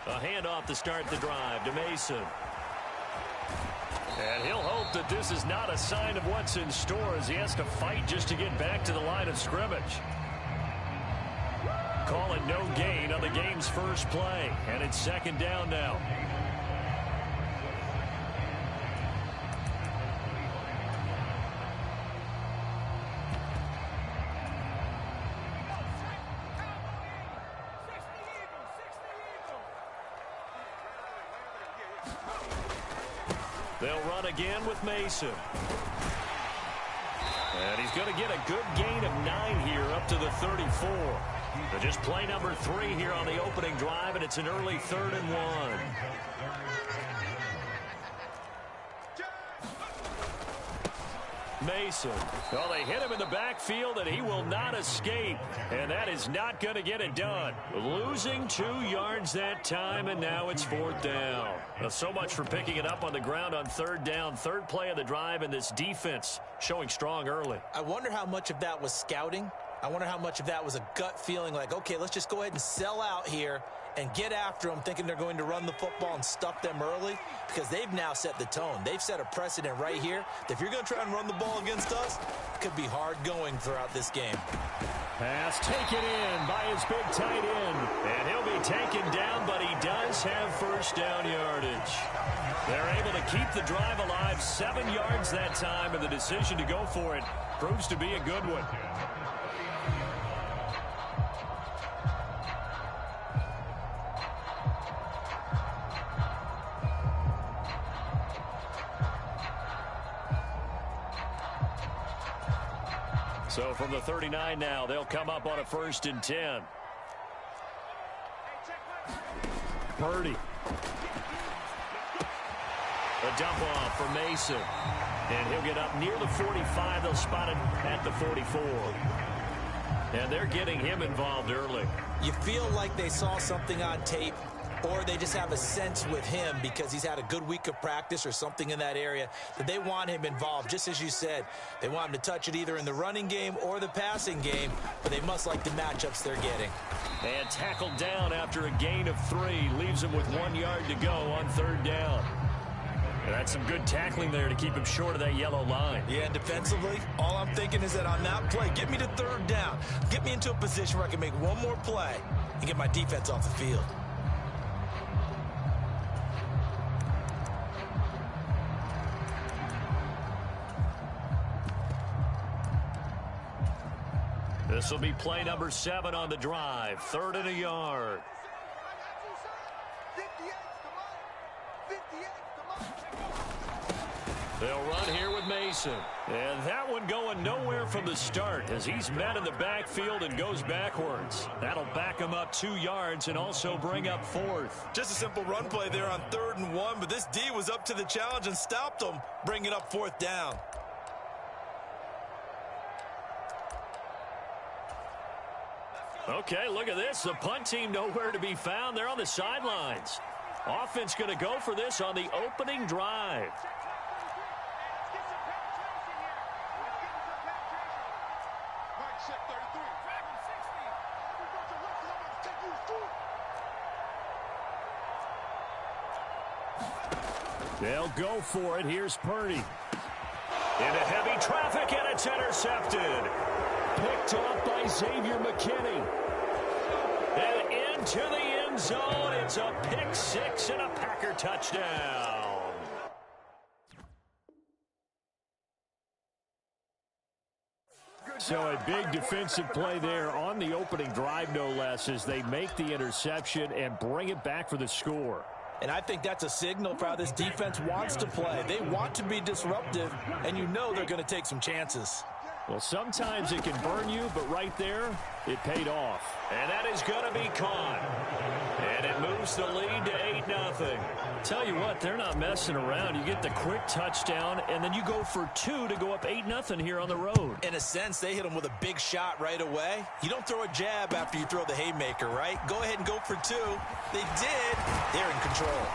A handoff to start the drive to Mason. And he'll hope that this is not a sign of what's in store as he has to fight just to get back to the line of scrimmage. Call it no gain on the game's first play, and it's second down now. They'll run again with Mason. And he's going to get a good gain of 9 here up to the 34. But just play number 3 here on the opening drive, and it's an early 3rd and 1. Mason. Well, they hit him in the backfield, and he will not escape. And that is not going to get it done. Losing 2 yards that time, and now it's 4th down. Well, so much for picking it up on the ground on 3rd down. 3rd play of the drive, and this defense showing strong early. I wonder how much of that was scouting. I wonder how much of that was a gut feeling like, okay, let's just go ahead and sell out here and get after them, thinking they're going to run the football and stuff them early, because they've now set the tone. They've set a precedent right here that if you're going to try and run the ball against us, it could be hard going throughout this game. Pass taken in by his big tight end. And he'll be taken down, but he does have first down yardage. They're able to keep the drive alive, 7 yards that time, and the decision to go for it proves to be a good one. So from the 39 now, they'll come up on a 1st and 10. Purdy. A dump off for Mason. And he'll get up near the 45. They'll spot it at the 44. And they're getting him involved early. You feel like they saw something on tape, or they just have a sense with him because he's had a good week of practice or something in that area that they want him involved. Just as you said, they want him to touch it either in the running game or the passing game, but they must like the matchups they're getting. And tackled down after a gain of 3. Leaves him with 1 yard to go on 3rd down. And that's some good tackling there to keep him short of that yellow line. Yeah, and defensively, all I'm thinking is that on that play, get me to 3rd down. Get me into a position where I can make one more play and get my defense off the field. This will be play number 7 on the drive. 3rd and a yard. They'll run here with Mason. And that one going nowhere from the start as he's met in the backfield and goes backwards. That'll back him up 2 yards and also bring up 4th. Just a simple run play there on 3rd and 1, but this D was up to the challenge and stopped him, bringing up 4th down. Okay, look at this. The punt team nowhere to be found. They're on the sidelines. Offense going to go for this on the opening drive. They'll go for it. Here's Purdy. Into heavy traffic, and it's intercepted. Picked off by Xavier McKinney. And into the end zone. It's a pick 6 and a Packer touchdown. So a big defensive play there on the opening drive, no less, as they make the interception and bring it back for the score. And I think that's a signal for how this defense wants to play. They want to be disruptive, and you know they're going to take some chances. Well, sometimes it can burn you, but right there, it paid off. And that is going to be caught. And it moves the lead to 8-0. Tell you what, they're not messing around. You get the quick touchdown, and then you go for 2 to go up 8-0 here on the road. In a sense, they hit them with a big shot right away. You don't throw a jab after you throw the haymaker, right? Go ahead and go for 2. They did. They're in control.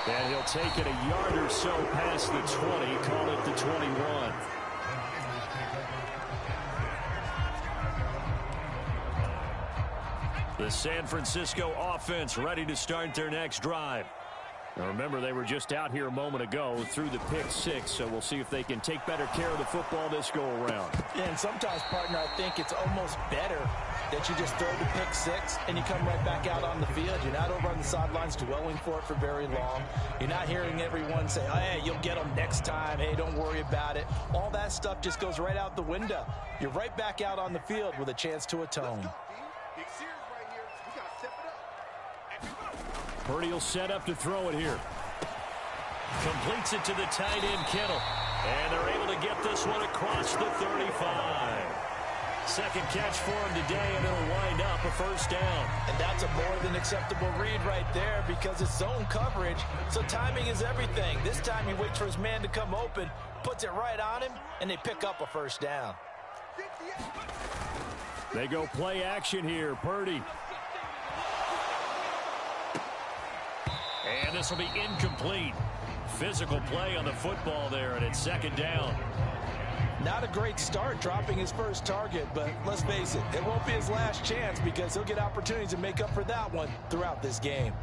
And he'll take it a yard or so past the 20, call it the 21. The San Francisco offense ready to start their next drive. Now remember, they were just out here a moment ago through the pick six, so we'll see if they can take better care of the football this go-around. And sometimes, partner, I think it's almost better that you just throw the pick six and you come right back out on the field. You're not over on the sidelines dwelling for it for very long. You're not hearing everyone say, oh, hey, you'll get them next time. Hey, don't worry about it. All that stuff just goes right out the window. You're right back out on the field with a chance to atone. Purdy will set up to throw it here. Completes it to the tight end, Kittle. And they're able to get this one across the 35. Second catch for him today, and it'll wind up a first down. And that's a more than acceptable read right there because it's zone coverage, so timing is everything. This time he waits for his man to come open, puts it right on him, and they pick up a first down. They go play action here. Purdy. And this will be incomplete. Physical play on the football there, and it's second down. Not a great start dropping his first target, but let's face it, it won't be his last chance because he'll get opportunities to make up for that one throughout this game.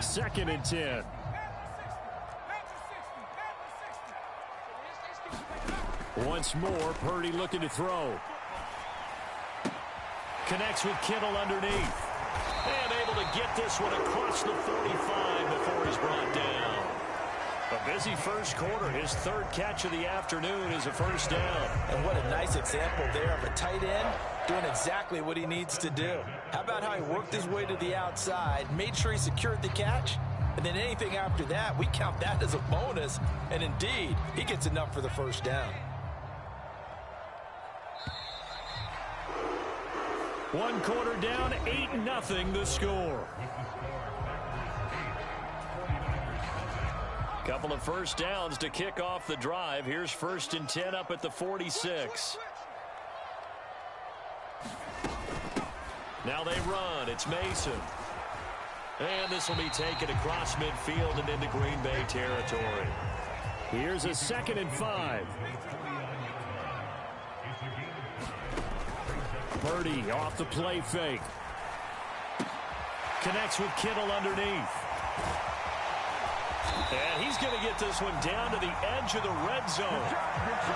Second and 10. Once more, Purdy looking to throw. Connects with Kittle underneath. And able to get this one across the 45 before he's brought down. A busy first quarter. His third catch of the afternoon is a first down. And what a nice example there of a tight end doing exactly what he needs to do. How about how he worked his way to the outside, made sure he secured the catch, and then anything after that, we count that as a bonus. And indeed, he gets enough for the first down. One quarter down, 8-0 the score. Couple of first downs to kick off the drive. Here's first and 10 up at the 46. Now they run. It's Mason. And this will be taken across midfield and into Green Bay territory. Here's a second and 5. Purdy off the play fake. Connects with Kittle underneath. And he's going to get this one down to the edge of the red zone.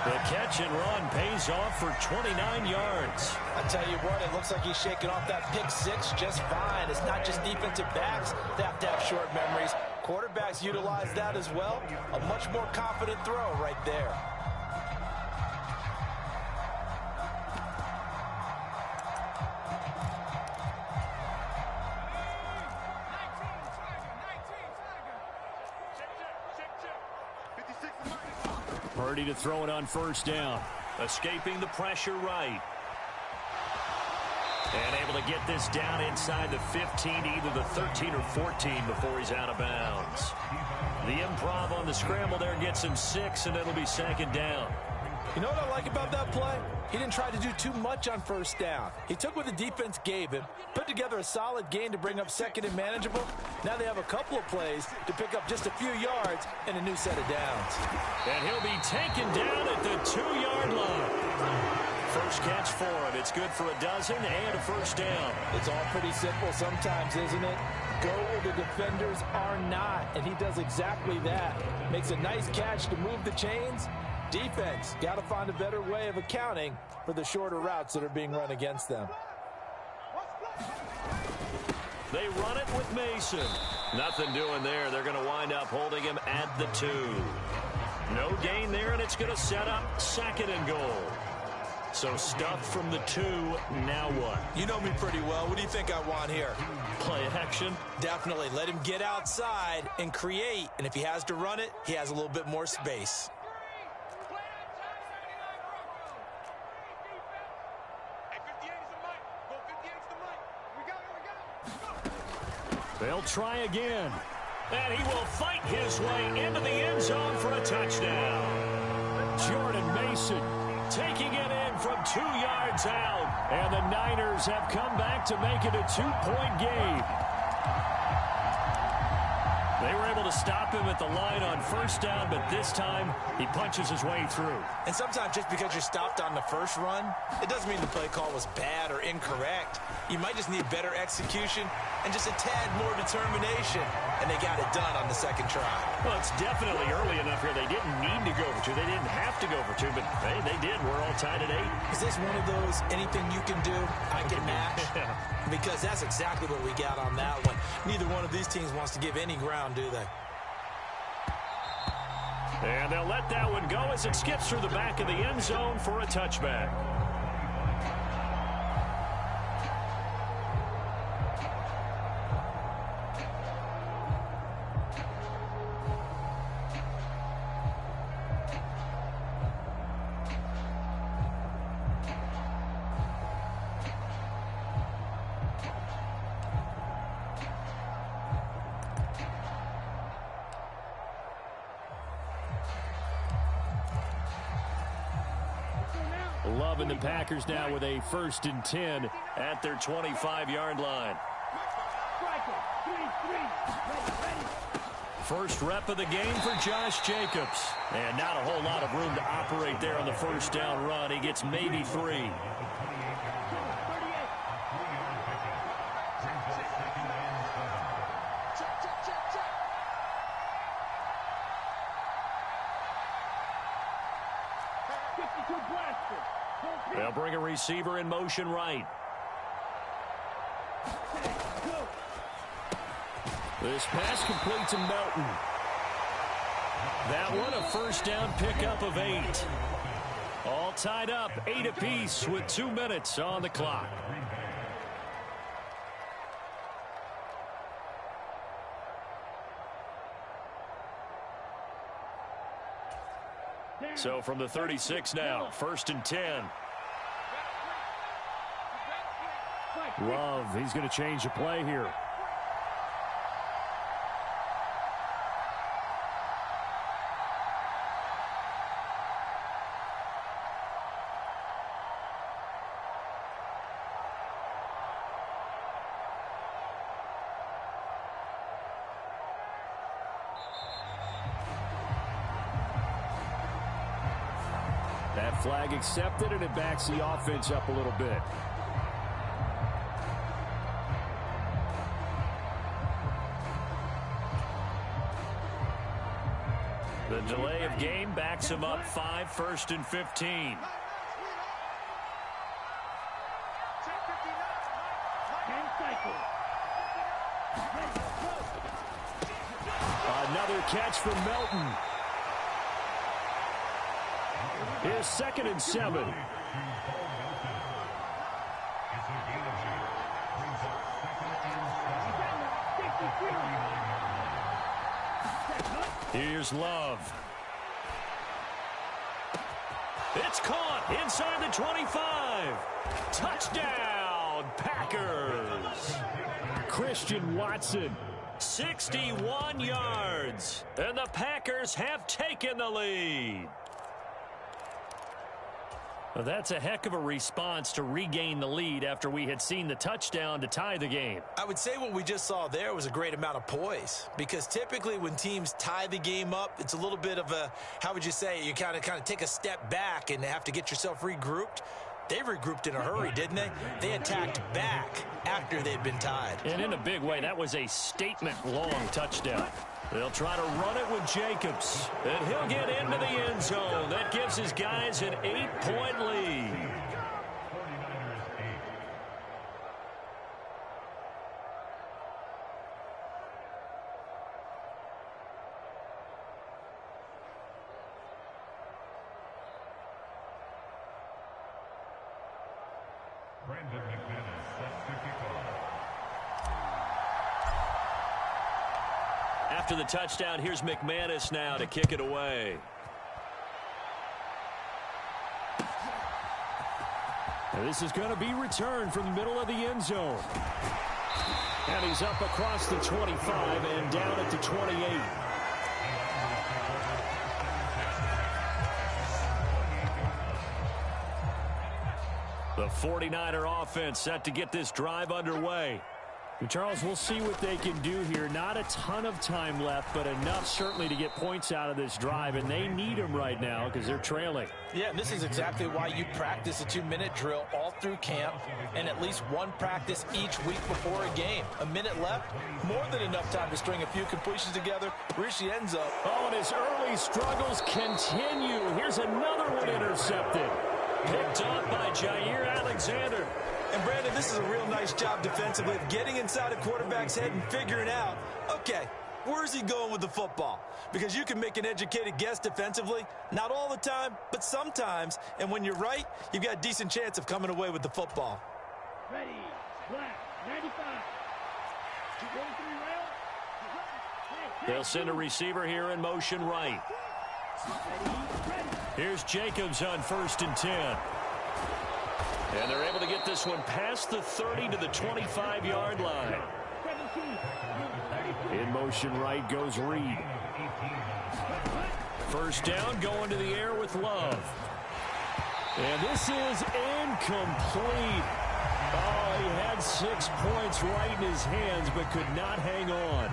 The catch and run pays off for 29 yards. I tell you what, it looks like he's shaking off that pick six just fine. It's not just defensive backs that have to have short memories. Quarterbacks utilize that as well. A much more confident throw right there. Purdy to throw it on first down. Escaping the pressure right. And able to get this down inside the 15, either the 13 or 14 before he's out of bounds. The improv on the scramble there gets him 6, and it'll be second down. You know what I like about that play? He didn't try to do too much on first down. He took what the defense gave him, put together a solid gain to bring up second and manageable. Now they have a couple of plays to pick up just a few yards and a new set of downs. And he'll be taken down at the 2-yard line. First catch for him. It's good for a dozen and a first down. It's all pretty simple sometimes, isn't it? Go where the defenders are not, and he does exactly that. Makes a nice catch to move the chains. Defense, got to find a better way of accounting for the shorter routes that are being run against them. They run it with Mason. Nothing doing there. They're going to wind up holding him at the 2. No gain there, and it's going to set up second and goal. So stuffed from the 2, now what? You know me pretty well. What do you think I want here? Play action? Definitely. Let him get outside and create. And if he has to run it, he has a little bit more space. They'll try again. And he will fight his way into the end zone for a touchdown. Jordan Mason taking it in from 2 yards out. And the Niners have come back to make it a 2-point game. They were able to stop him at the line on first down, but this time he punches his way through. And sometimes just because you're stopped on the first run, it doesn't mean the play call was bad or incorrect. You might just need better execution and just a tad more determination, and they got it done on the second try. Well, it's definitely early enough here. They didn't need to go for two. They didn't have to go for two, but hey, they did. We're all tied at 8. Is this one of those anything you can do, I can match? Because that's exactly what we got on that one. Neither one of these teams wants to give any ground, do they? And they'll let that one go as it skips through the back of the end zone for a touchback. Loving the Packers now with a 1st and 10 at their 25-yard line. First rep of the game for Josh Jacobs. And not a whole lot of room to operate there on the first down run. He gets maybe 3. They'll bring a receiver in motion right. This pass complete to Melton. That one a first down pickup of 8. All tied up, 8 apiece with 2 minutes on the clock. So from the 36 now, 1st and 10. Love, he's going to change the play here. That flag accepted, and it backs the offense up a little bit. The delay of game backs him up 5, 1st and 15. Another catch from Melton. Here's 2nd and 7. Here's Love. It's caught inside the 25. Touchdown, Packers. Christian Watson. 61 yards. And the Packers have taken the lead. Well, that's a heck of a response to regain the lead after we had seen the touchdown to tie the game. I would say what we just saw there was a great amount of poise, because typically when teams tie the game up, it's a little bit of a, how would you say, you kind of take a step back and have to get yourself regrouped. They regrouped in a hurry, didn't they? They attacked back after they'd been tied. And in a big way, that was a statement-long touchdown. They'll try to run it with Jacobs, and he'll get into the end zone. That gives his guys an 8-point lead. After the touchdown, here's McManus now to kick it away. And this is going to be returned from the middle of the end zone. And he's up across the 25 and down at the 28. The 49er offense set to get this drive underway. Charles, we'll see what they can do here. Not a ton of time left, but enough certainly to get points out of this drive, and they need them right now because they're trailing. Yeah, and this is exactly why you practice a 2-minute drill all through camp and at least one practice each week before a game. A minute left, more than enough time to string a few completions together, reach the end zone. Oh, and his early struggles continue. Here's another one intercepted. Picked off by Jair Alexander. And, Brandon, this is a real nice job defensively of getting inside a quarterback's head and figuring out, okay, where's he going with the football? Because you can make an educated guess defensively, not all the time, but sometimes. And when you're right, you've got a decent chance of coming away with the football. Ready, black, 95. 243 round. They'll send a receiver here in motion right. Here's Jacobs on 1st and 10. And they're able to get this one past the 30 to the 25-yard line. In motion right goes Reed. First down, going to the air with Love. And this is incomplete. Oh, he had 6 points right in his hands, but could not hang on.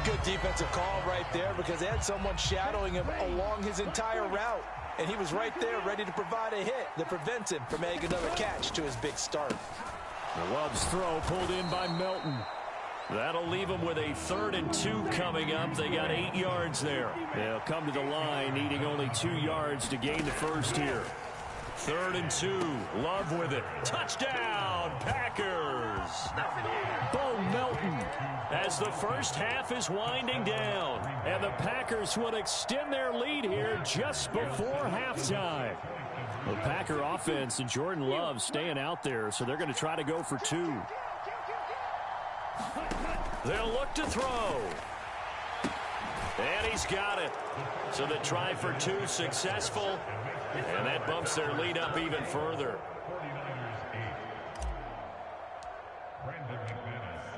Good defensive call right there because they had someone shadowing him along his entire route. And he was right there ready to provide a hit that prevents him from making another catch to his big start. Love's throw pulled in by Melton. That'll leave them with a 3rd and 2 coming up. They got 8 yards there. They'll come to the line needing only 2 yards to gain the first here. 3rd and 2. Love with it. Touchdown, Packers. Bo Melton as the first half is winding down. And the Packers will extend their lead here just before halftime. The Packer offense and Jordan Love staying out there, so they're going to try to go for 2. They'll look to throw. And he's got it. So the try for 2 successful. And that bumps their lead up even further.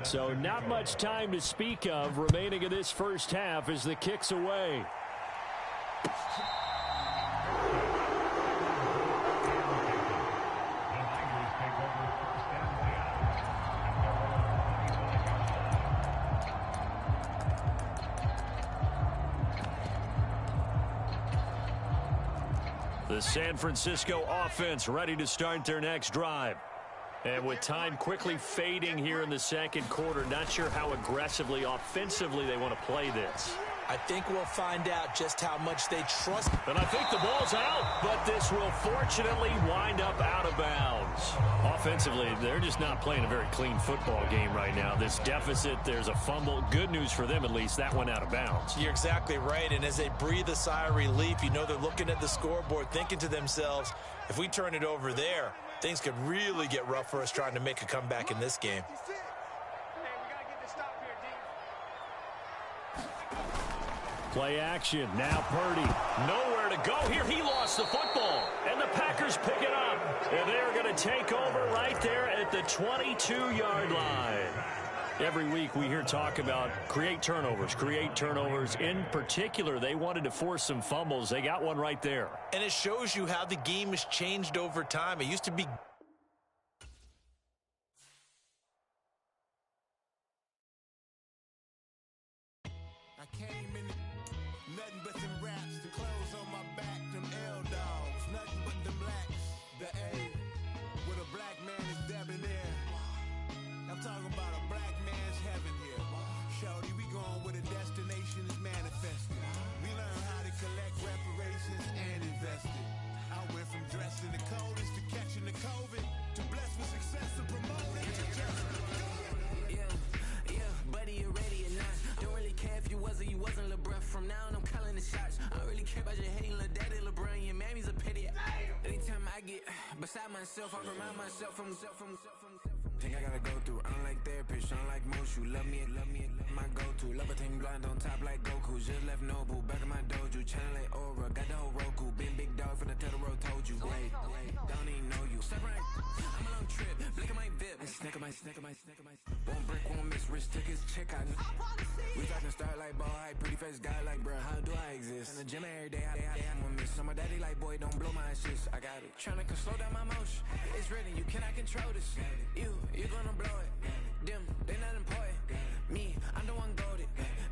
So not much time to speak of remaining in this first half as the kick's away. The San Francisco offense ready to start their next drive. And with time quickly fading here in the second quarter, not sure how aggressively, offensively they want to play this. I think we'll find out just how much they trust. And I think the ball's out, but this will fortunately wind up out of bounds. Offensively, they're just not playing a very clean football game right now. This deficit, there's a fumble. Good news for them, at least, that went out of bounds. You're exactly right, and as they breathe a sigh of relief, you know they're looking at the scoreboard, thinking to themselves, if we turn it over there, things could really get rough for us trying to make a comeback in this game. Play action. Now Purdy. Nowhere to go here. He lost the football. And the Packers pick it up. And they're going to take over right there at the 22-yard line. Every week we hear talk about create turnovers. In particular, they wanted to force some fumbles. They got one right there. And it shows you how the game has changed over time. It used to be... Beside myself, I remind myself from think I gotta go through. I don't like therapists, I don't like most. You love me, my go-to. Love a thing blind on top like Goku. Just left Noble, back in my dojo. Channel like Aura, got the whole Roku. Been big dog from the Tether Road, told you. Wait, don't even know you. I'm a long trip, blick of my VIP. Snack of my. Won't break, won't miss, rich tickets, check out. We talking start like ball hype, pretty face guy like, bruh, how do I exist? the gym every day. I'm a miss. I'm a daddy like, boy, don't blow my assist. I got it. Tryna slow down my motion. It's ready, you cannot control this. You gonna blow it. Them, they not important. Me, I'm the one goated.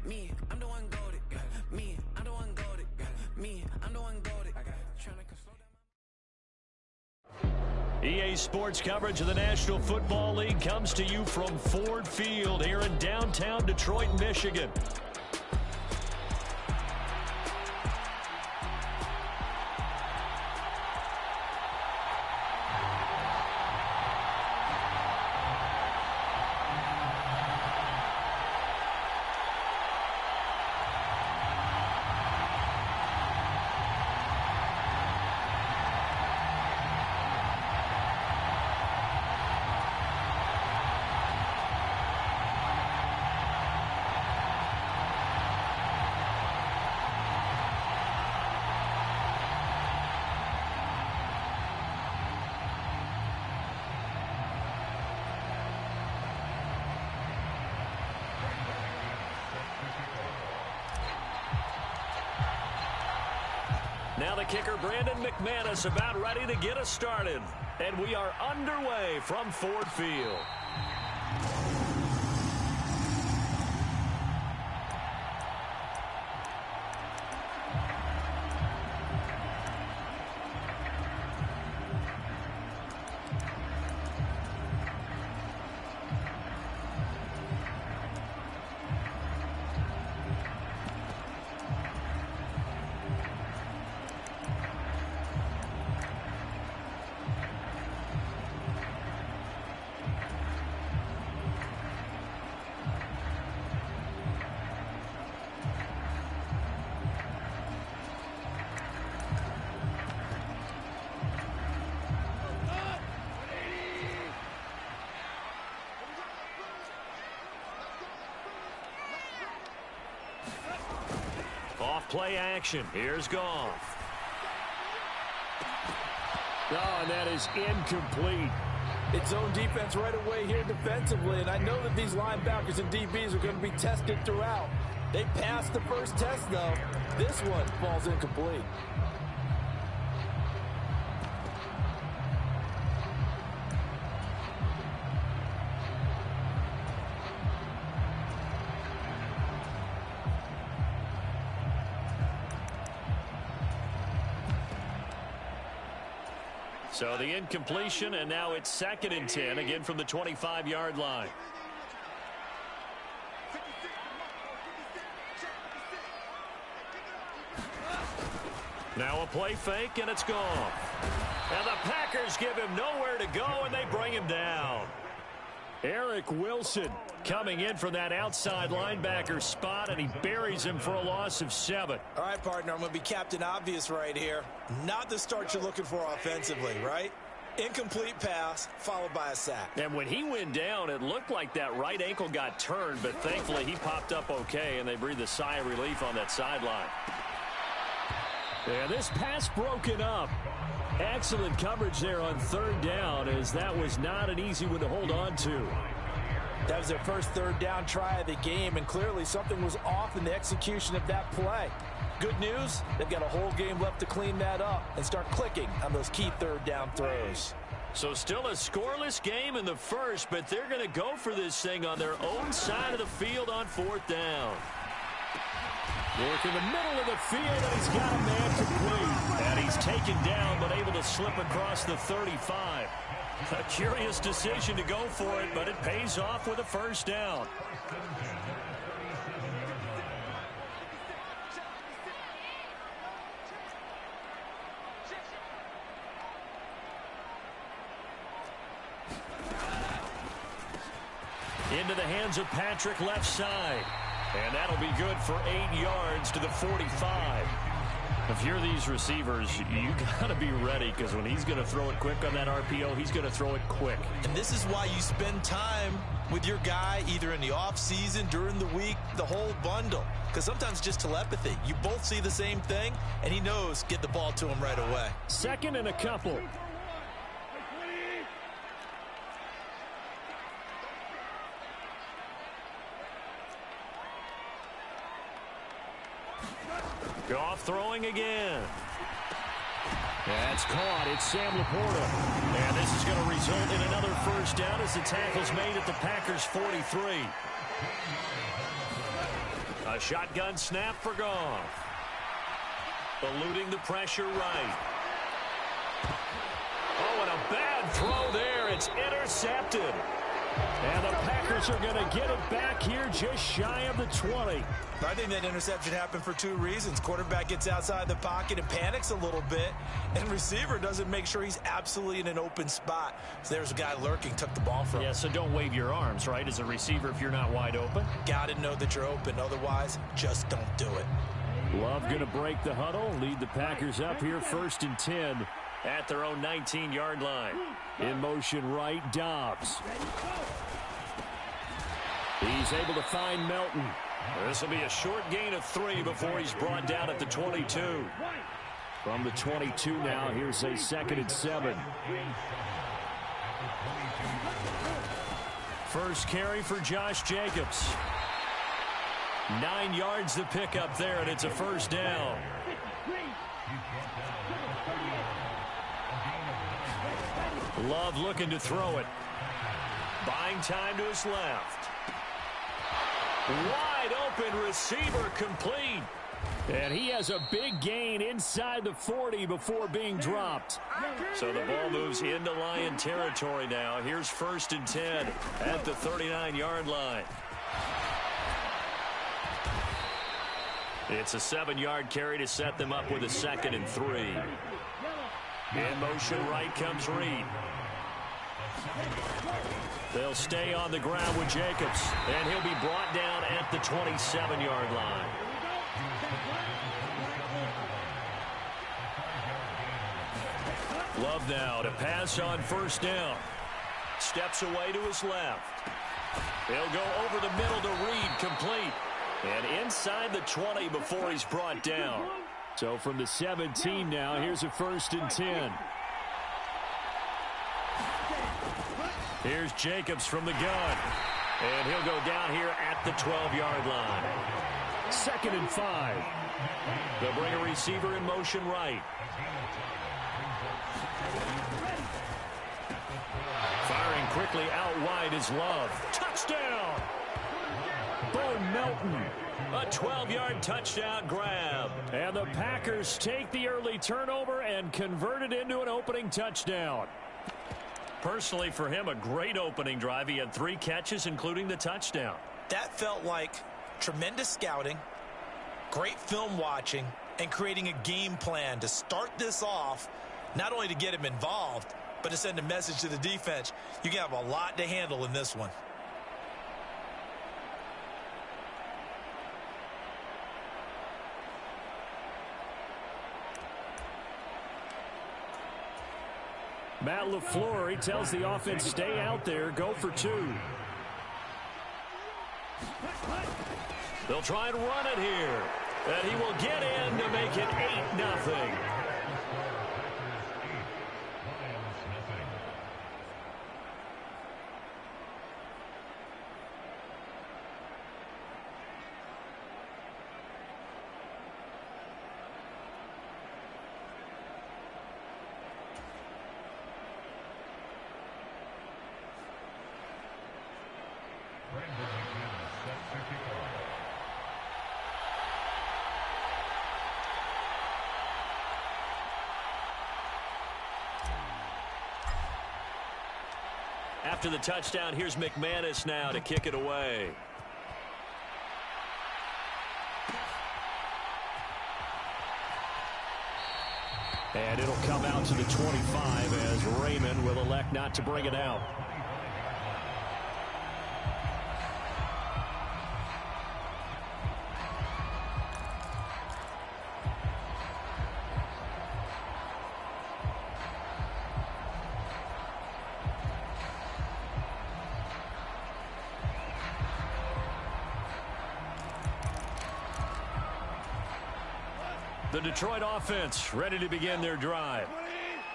Me, I'm the one goated. Me, I'm the one goated. Me, I'm the one goated. Tryna slow down. EA Sports coverage of the National Football League comes to you from Ford Field here in downtown Detroit, Michigan. Now the kicker, Brandon McManus, about ready to get us started. And we are underway from Ford Field. Play action. Here's Goff. Oh, and that is incomplete. It's zone defense right away here defensively, and I know that these linebackers and DBs are going to be tested throughout. They passed the first test, though. This one falls incomplete. So the incompletion, and now it's 2nd and 10, again from the 25-yard line. Now a play fake, and it's gone. And the Packers give him nowhere to go, and they bring him down. Eric Wilson coming in from that outside linebacker spot, and he buries him for a loss of 7. All right, partner, I'm going to be Captain Obvious right here. Not the start you're looking for offensively, right? Incomplete pass, followed by a sack. And when he went down, it looked like that right ankle got turned, but thankfully he popped up okay, and they breathed a sigh of relief on that sideline. And this pass broken up. Excellent coverage there on 3rd down, as that was not an easy one to hold on to. That was their first 3rd down try of the game, and clearly something was off in the execution of that play. Good news, they've got a whole game left to clean that up and start clicking on those key 3rd down throws. So still a scoreless game in the first, but they're going to go for this thing on their own side of the field on 4th down. Work in the middle of the field, and he's got a man complete. And he's taken down, but able to slip across the 35. A curious decision to go for it, but it pays off with a 1st down. Into the hands of Patrick left side. And that'll be good for 8 yards to the 45. If you're these receivers, you got to be ready, because when he's going to throw it quick on that RPO, he's going to throw it quick. And this is why you spend time with your guy either in the offseason, during the week, the whole bundle. Because sometimes just telepathy. You both see the same thing, and he knows get the ball to him right away. 2nd and a couple. Goff throwing again. That's caught. It's Sam Laporta. And this is going to result in another first down as the tackle's made at the Packers' 43. A shotgun snap for Goff. Eluding the pressure right. Oh, and a bad throw there. It's intercepted. And the Packers are going to get it back here just shy of the 20. I think that interception happened for two reasons. Quarterback gets outside the pocket and panics a little bit, and receiver doesn't make sure he's absolutely in an open spot. So there's a guy lurking, took the ball from him. Yeah, so don't wave your arms, right, as a receiver if you're not wide open. Got to know that you're open. Otherwise, just don't do it. Love going to break the huddle, lead the Packers up here 1st and 10 at their own 19-yard line. In motion right, Dobbs. He's able to find Melton. This will be a short gain of 3 before he's brought down at the 22. From the 22 now, here's a 2nd and 7. First carry for Josh Jacobs. 9 yards to pick up there, and it's a first down. Love looking to throw it. Buying time to his left. Wide open receiver complete. And he has a big gain inside the 40 before being dropped. So the ball moves into Lion territory now. Here's 1st and 10 at the 39-yard line. It's a 7-yard carry to set them up with a 2nd and 3. In motion right comes Reed. They'll stay on the ground with Jacobs, and he'll be brought down at the 27-yard line. Love now to pass on first down. Steps away to his left. He'll go over the middle to Reed, complete. And inside the 20 before he's brought down. So from the 17 now, here's a 1st and 10. Here's Jacobs from the gun. And he'll go down here at the 12-yard line. 2nd and 5. They'll bring a receiver in motion right. Firing quickly out wide is Love. Touchdown! Bo Melton. A 12-yard touchdown grab. And the Packers take the early turnover and convert it into an opening touchdown. Personally, for him, a great opening drive. He had 3 catches, including the touchdown. That felt like tremendous scouting, great film watching, and creating a game plan to start this off, not only to get him involved, but to send a message to the defense. You can have a lot to handle in this one. Matt LaFleur, he tells the offense, stay out there, go for 2. They'll try and run it here. And he will get in to make it 8-0. After the touchdown, here's McManus now to kick it away. And it'll come out to the 25 as Raymond will elect not to bring it out. The Detroit offense ready to begin their drive.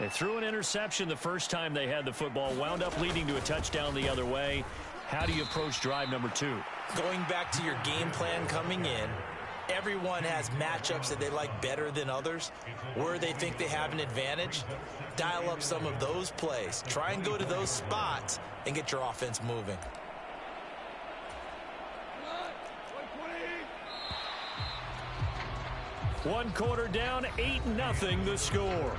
They threw an interception the first time they had the football, wound up leading to a touchdown the other way. How do you approach drive number 2? Going back to your game plan coming in, everyone has matchups that they like better than others, where they think they have an advantage. Dial up some of those plays. Try and go to those spots and get your offense moving. One quarter down, 8-0 the score.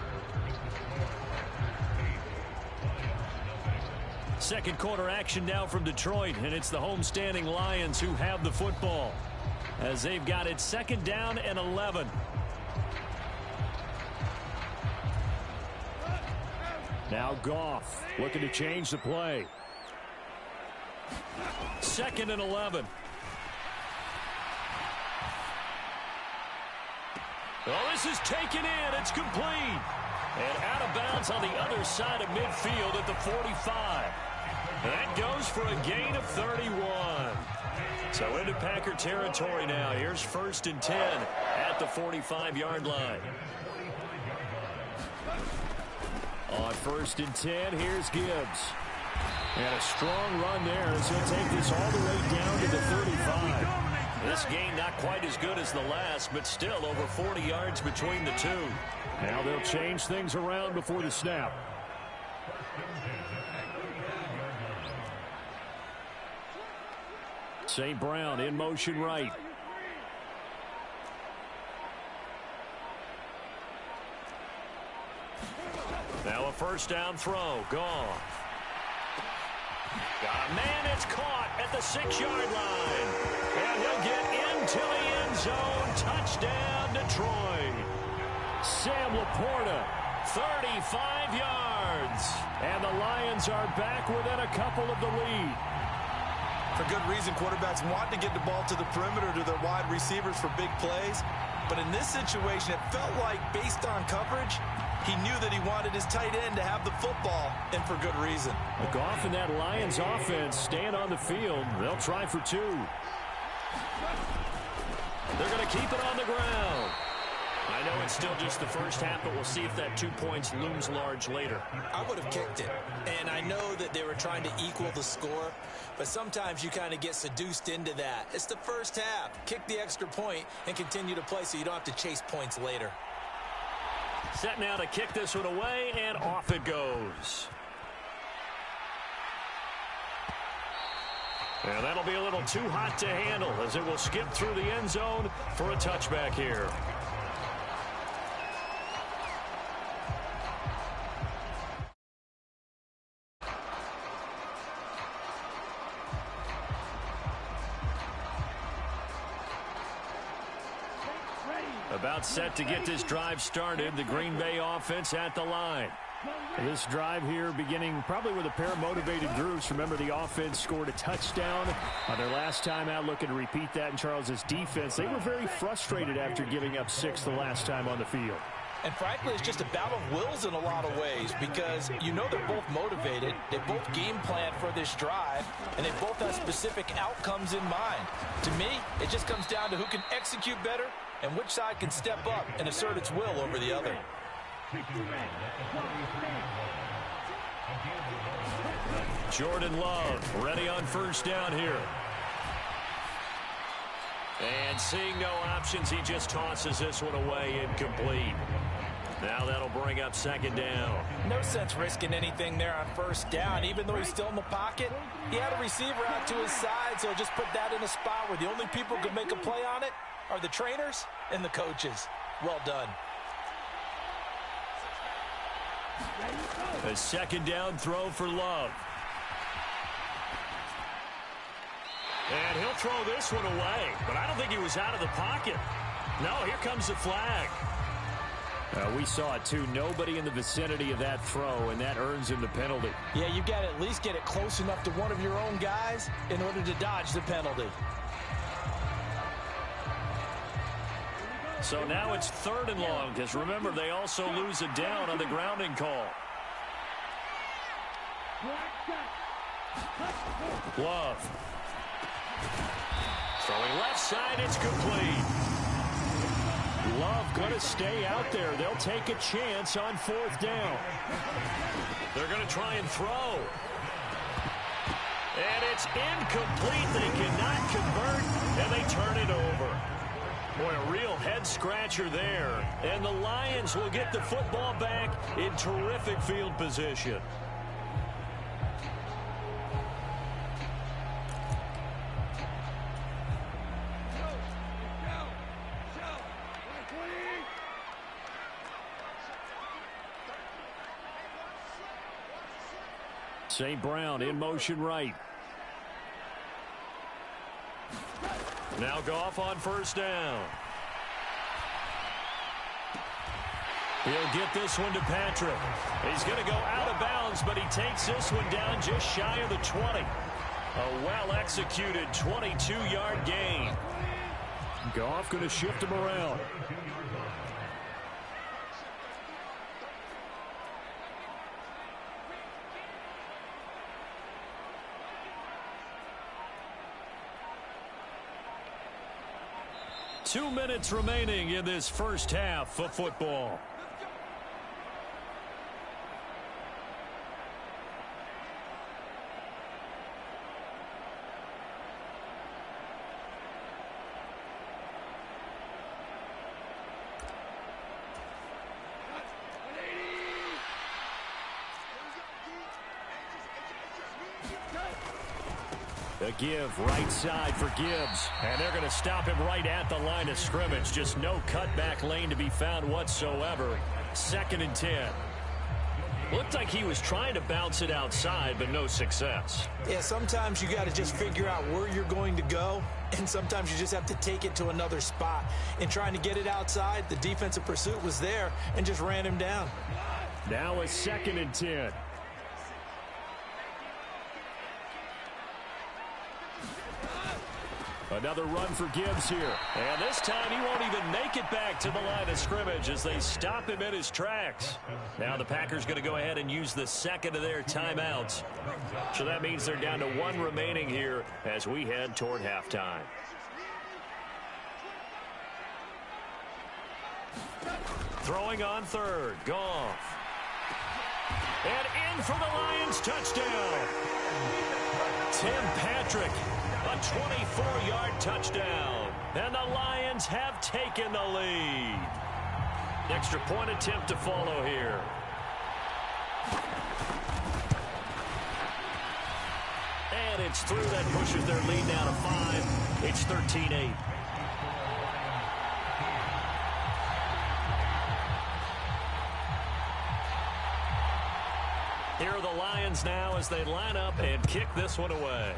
Second quarter action now from Detroit, and it's the homestanding Lions who have the football as they've got it 2nd down and 11. Now Goff looking to change the play. 2nd and 11. Oh, this is taken in. It's complete. And out of bounds on the other side of midfield at the 45. That goes for a gain of 31. So into Packer territory now. Here's 1st and 10 at the 45-yard line. On 1st and 10, here's Gibbs. And a strong run there as he'll take this all the way down to the 35. This gain not quite as good as the last, but still over 40 yards between the two. Now they'll change things around before the snap. St. Brown in motion right. Now a 1st down throw. Goff. Got a man, it's caught at the 6-yard line. And he'll get into the end zone. Touchdown, Detroit. Sam Laporta, 35 yards. And the Lions are back within a couple of the lead. For good reason, quarterbacks want to get the ball to the perimeter to their wide receivers for big plays. But in this situation, it felt like, based on coverage, he knew that he wanted his tight end to have the football, and for good reason. Goff and that Lions offense stand on the field. They'll try for 2. They're going to keep it on the ground. I know it's still just the first half, but we'll see if that 2 points looms large later. I would have kicked it. And I know that they were trying to equal the score, but sometimes you kind of get seduced into that. It's the first half. Kick the extra point and continue to play so you don't have to chase points later. Set now to kick this one away, and off it goes. And that'll be a little too hot to handle as it will skip through the end zone for a touchback here. About set to get this drive started. The Green Bay offense at the line. This drive here beginning probably with a pair of motivated groups. Remember, the offense scored a touchdown on their last time out. Looking to repeat that in Charles's defense. They were very frustrated after giving up 6 the last time on the field. And frankly, it's just a battle of wills in a lot of ways because you know they're both motivated. They both game plan for this drive, and they both have specific outcomes in mind. To me, it just comes down to who can execute better and which side can step up and assert its will over the other. Jordan Love ready on 1st down here. And seeing no options, he just tosses this one away incomplete. Now that'll bring up 2nd down. No sense risking anything there on 1st down. Even though he's still in the pocket, he had a receiver out to his side, so just put that in a spot where the only people who can make a play on it are the trainers and the coaches. Well done. A 2nd down throw for Love. And he'll throw this one away, but I don't think he was out of the pocket. No, here comes the flag. We saw it too. Nobody in the vicinity of that throw, and that earns him the penalty. Yeah, you got to at least get it close enough to one of your own guys in order to dodge the penalty. So now it's 3rd and long, because remember, they also lose a down on the grounding call. Love. Throwing left side, it's complete. Love going to stay out there. They'll take a chance on 4th down. They're going to try and throw. And it's incomplete. They cannot convert, and they turn it over. Boy, a real head-scratcher there. And the Lions will get the football back in terrific field position. St. Brown in motion right. Now Goff on first down. He'll get this one to Patrick. He's going to go out of bounds, but he takes this one down just shy of the 20. A well-executed 22-yard gain. Goff going to shift him around. Two minutes remaining in this first half of football. The give right side for Gibbs. And they're going to stop him right at the line of scrimmage. Just no cutback lane to be found whatsoever. 2nd and 10. Looked like he was trying to bounce it outside, but no success. Yeah, sometimes you got to just figure out where you're going to go, and sometimes you just have to take it to another spot. In trying to get it outside, the defensive pursuit was there and just ran him down. Now a 2nd and 10. Another run for Gibbs here. And this time he won't even make it back to the line of scrimmage as they stop him in his tracks. Now the Packers going to go ahead and use the second of their timeouts. So that means they're down to 1 remaining here as we head toward halftime. Throwing on third. Goff. And in for the Lions touchdown. Tim Patrick. A 24-yard touchdown. And the Lions have taken the lead. Extra point attempt to follow here. And it's through. That pushes their lead down to 5. It's 13-8. Here are the Lions now as they line up and kick this one away.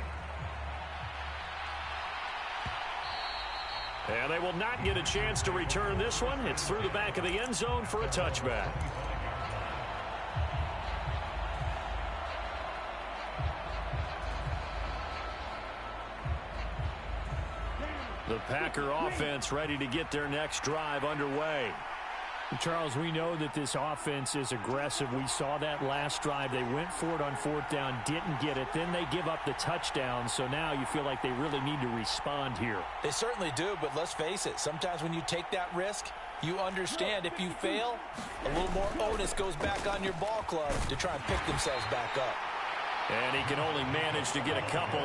And they will not get a chance to return this one. It's through the back of the end zone for a touchback. The Packer offense ready to get their next drive underway. Charles, we know that this offense is aggressive. We saw that last drive. They went for it on 4th down, didn't get it. Then they give up the touchdown. So now you feel like they really need to respond here. They certainly do, but let's face it. Sometimes when you take that risk, you understand if you fail, a little more onus goes back on your ball club to try and pick themselves back up. And he can only manage to get a couple.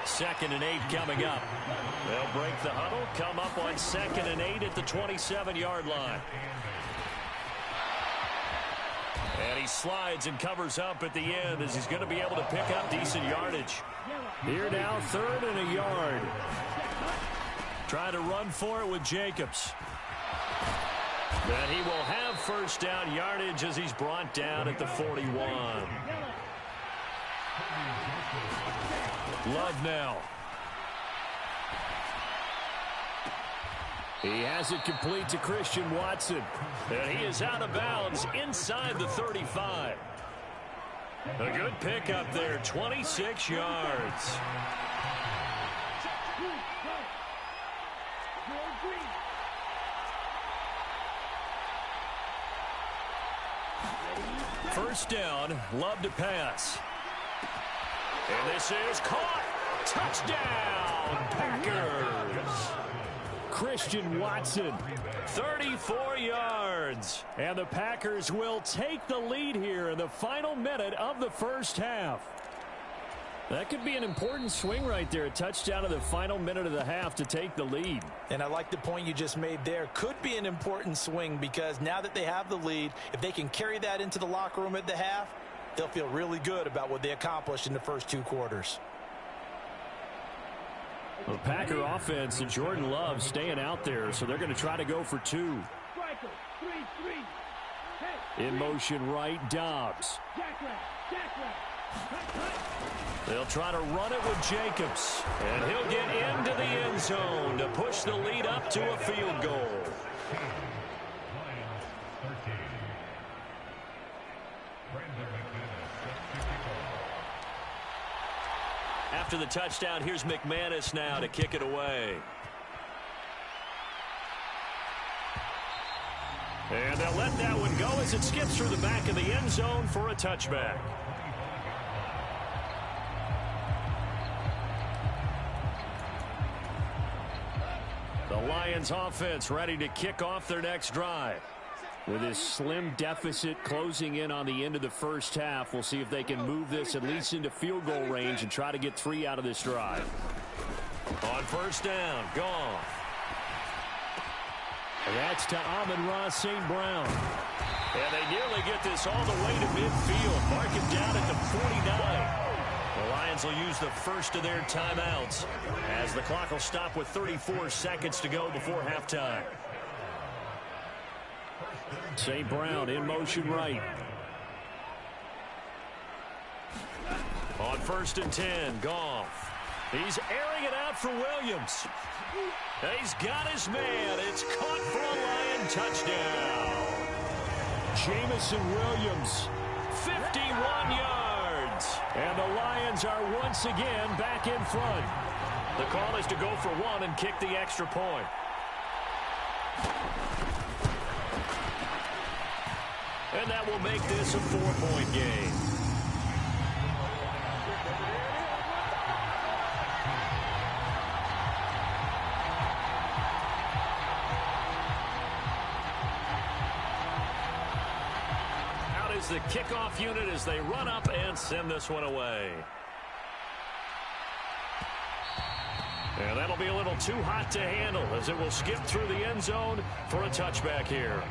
2nd and 8 coming up. They'll break the huddle, come up on 2nd and 8 at the 27-yard line. And he slides and covers up at the end as he's going to be able to pick up decent yardage. Here now, 3rd and a yard. Trying to run for it with Jacobs. And he will have first down yardage as he's brought down at the 41. Love now. He has it complete to Christian Watson. And he is out of bounds inside the 35. A good pickup there, 26 yards. First down, Love to pass. And this is caught. Touchdown, Packers. Christian Watson. 34 yards. And the Packers will take the lead here in the final minute of the first half. That could be an important swing right there. A touchdown in the final minute of the half to take the lead. And I like the point you just made there. Could be an important swing because now that they have the lead, if they can carry that into the locker room at the half, they'll feel really good about what they accomplished in the first 2 quarters. The Packer offense and Jordan Love staying out there, so they're going to try to go for 2. In motion right, Dobbs. They'll try to run it with Jacobs, and he'll get into the end zone to push the lead up to a field goal. After the touchdown, here's McManus now to kick it away. And they'll let that one go as it skips through the back of the end zone for a touchback. The Lions offense ready to kick off their next drive. With this slim deficit closing in on the end of the first half, we'll see if they can move this at least into field goal range and try to get 3 out of this drive. On first down, Goff. That's to Amon-Ra St. Brown. And they nearly get this all the way to midfield. Mark him down at the 49. The Lions will use the first of their timeouts as the clock will stop with 34 seconds to go before halftime. St. Brown in motion right. On first and 10, Goff. He's airing it out for Williams. He's got his man. It's caught for a Lion touchdown. Jamison Williams, 51 yards. And the Lions are once again back in front. The call is to go for 1 and kick the extra point. And that will make this a 4-point game. Out is the kickoff unit as they run up and send this one away. And that'll be a little too hot to handle as it will skip through the end zone for a touchback here.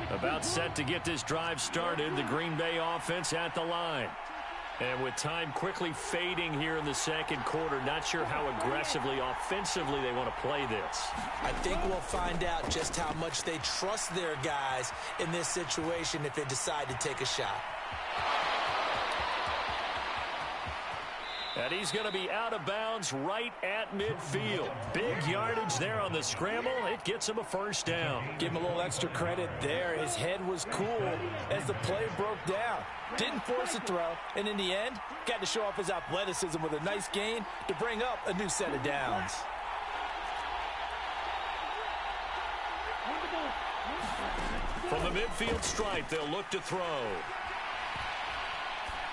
About set to get this drive started, the Green Bay offense at the line. And with time quickly fading here in the second quarter, not sure how aggressively, offensively they want to play this. I think we'll find out just how much they trust their guys in this situation if they decide to take a shot. And he's going to be out of bounds right at midfield. Big yardage there on the scramble. It gets him a first down. Give him a little extra credit there. His head was cool as the play broke down. Didn't force a throw, and in the end, got to show off his athleticism with a nice gain to bring up a new set of downs. From the midfield stripe, they'll look to throw.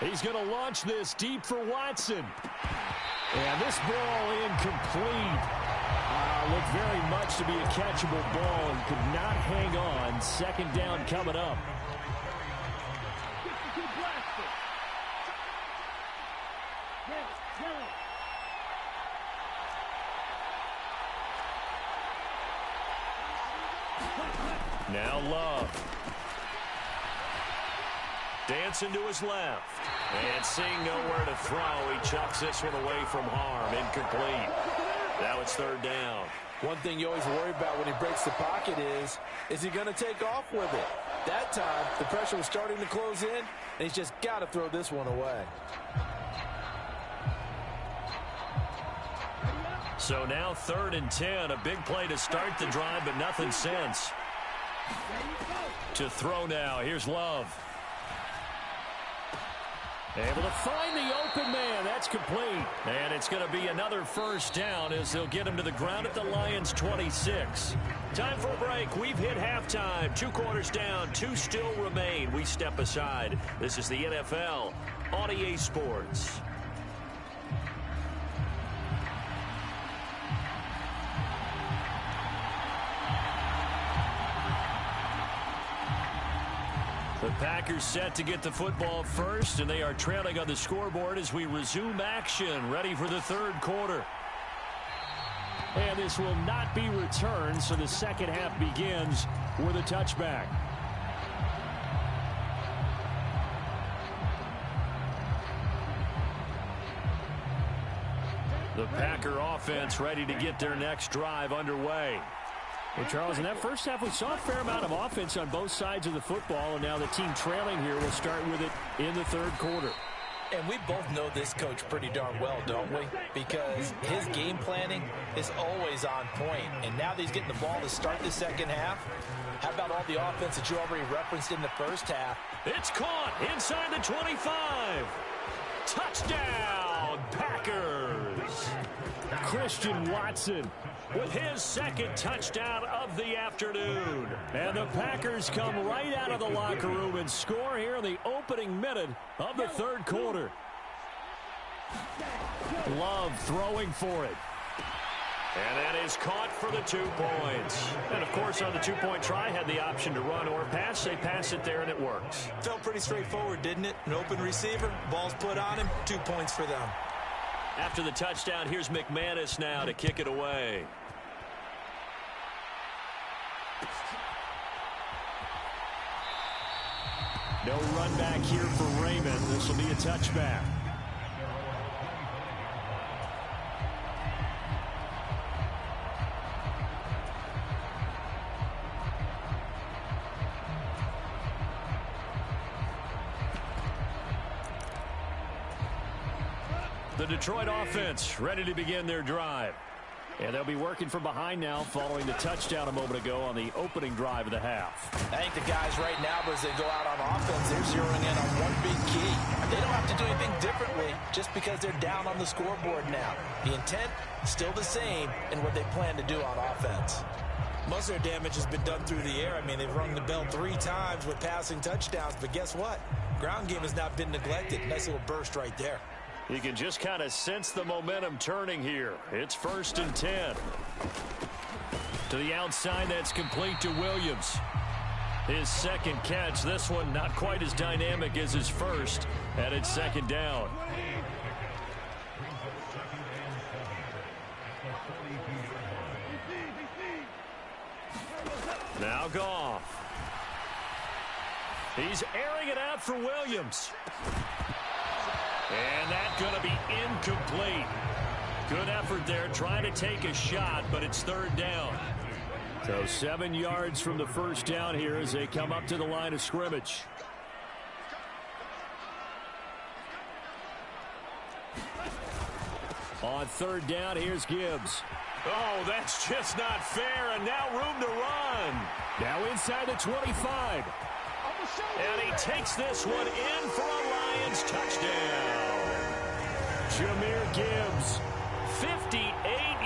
He's going to launch this deep for Watson. And this ball incomplete. Looked very much to be a catchable ball and could not hang on. Second down coming up. Now Love. Dancing to his left. And seeing nowhere to throw, he chucks this one away from harm. Incomplete. Now it's third down. One thing you always worry about when he breaks the pocket is he going to take off with it? That time, the pressure was starting to close in, and he's just got to throw this one away. So now 3rd and 10. A big play to start the drive, but nothing since. To throw now. Here's Love. Able to find the open man. That's complete. And it's going to be another first down as they'll get him to the ground at the Lions' 26. Time for a break. We've hit halftime. 2 quarters down. 2 still remain. We step aside. This is the NFL on EA Sports. Packers set to get the football first, and they are trailing on the scoreboard as we resume action, ready for the third quarter. And this will not be returned, so the second half begins with a touchback. The Packer offense ready to get their next drive underway. Well, Charles, in that first half, we saw a fair amount of offense on both sides of the football, and now the team trailing here will start with it in the third quarter. And we both know this coach pretty darn well, don't we? Because his game planning is always on point. And now that he's getting the ball to start the second half, how about all the offense that you already referenced in the first half? It's caught inside the 25. Touchdown, Packers. Christian Watson with his second touchdown of the afternoon. And the Packers come right out of the locker room and score here in the opening minute of the third quarter. Love throwing for it. And that is caught for the 2 points. And, of course, on the two-point try, had the option to run or pass. They pass it there, and it works. Felt pretty straightforward, didn't it? An open receiver, ball's put on him, 2 points for them. After the touchdown, here's McManus now to kick it away. No run back here for Raymond. This will be a touchback. The Detroit offense ready to begin their drive. And they'll be working from behind now following the touchdown a moment ago on the opening drive of the half. I think the guys right now, as they go out on offense, they're zeroing in on one big key. They don't have to do anything differently just because they're down on the scoreboard now. The intent, still the same in what they plan to do on offense. Most of their damage has been done through the air. I mean, they've rung the bell 3 times with passing touchdowns, but guess what? Ground game has not been neglected. Nice little burst right there. You can just kind of sense the momentum turning here. It's 1st and 10. To the outside, that's complete to Williams. His second catch, this one not quite as dynamic as his first, and it's 2nd down. Now Goff. He's airing it out for Williams. And that's going to be incomplete. Good effort there, trying to take a shot, but it's 3rd down. So 7 yards from the first down here as they come up to the line of scrimmage. On 3rd down, here's Gibbs. Oh, that's just not fair, and now room to run. Now inside the 25. And he takes this one in for a Lions touchdown. Jahmyr Gibbs, 58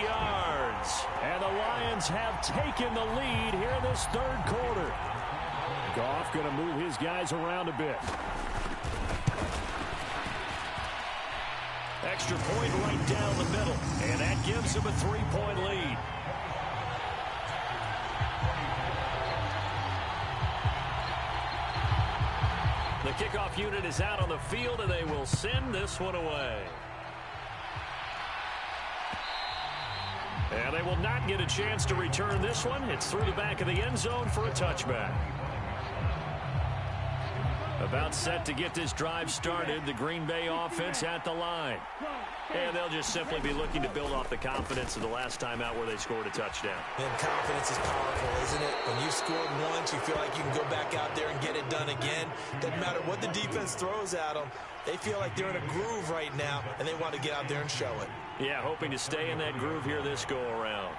yards. And the Lions have taken the lead here in this third quarter. Goff going to move his guys around a bit. Extra point right down the middle, and that gives him a 3-point lead. The kickoff unit is out on the field, and they will send this one away. And they will not get a chance to return this one. It's through the back of the end zone for a touchback. About set to get this drive started, the Green Bay offense at the line. And they'll just simply be looking to build off the confidence of the last time out where they scored a touchdown. And confidence is powerful, isn't it? When you've scored once, you feel like you can go back out there and get it done again. Doesn't matter what the defense throws at them. They feel like they're in a groove right now, and they want to get out there and show it. Yeah, hoping to stay in that groove here this go-around.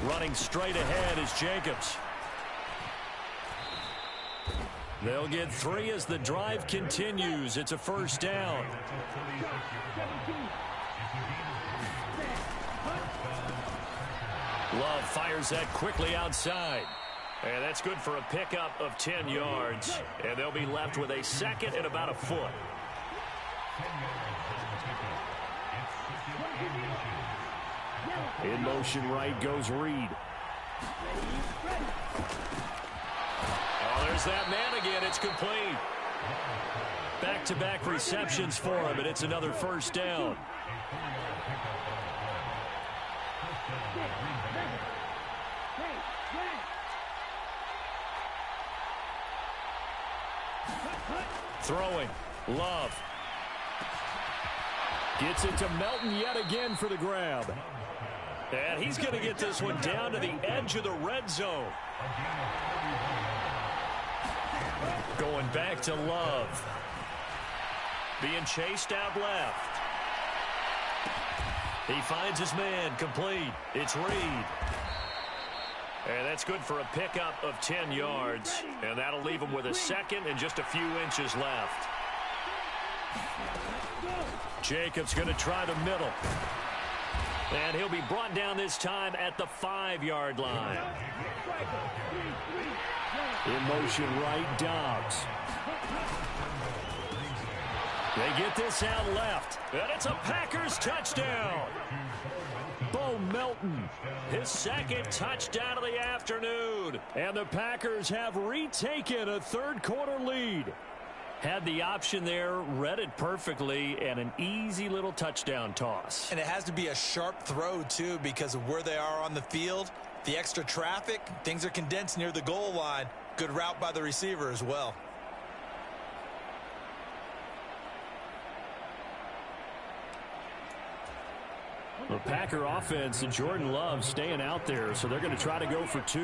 Running straight ahead is Jacobs. They'll get 3 as the drive continues. It's a 1st down. Love fires that quickly outside. And that's good for a pickup of 10 yards. And they'll be left with a second and about a foot. In motion right goes Reed. Oh, there's that man again. It's complete. Back-to-back receptions for him, and it's another first down. Throwing. Love. Gets it to Melton yet again for the grab. And he's going to get this one down to the edge of the red zone. Going back to Love. Being chased out left. He finds his man. Complete. It's Reed. And that's good for a pickup of 10 yards. And that'll leave him with a second and just a few inches left. Jacobs going to try the middle. And he'll be brought down this time at the 5-yard line. In motion right, Dobbs. They get this out left. And it's a Packers touchdown. Bo Melton. His second touchdown of the afternoon. And the Packers have retaken a third-quarter lead. Had the option there, read it perfectly, and an easy little touchdown toss. And it has to be a sharp throw, too, because of where they are on the field. The extra traffic, things are condensed near the goal line. Good route by the receiver as well. The Packer offense and Jordan Love staying out there, so they're going to try to go for 2.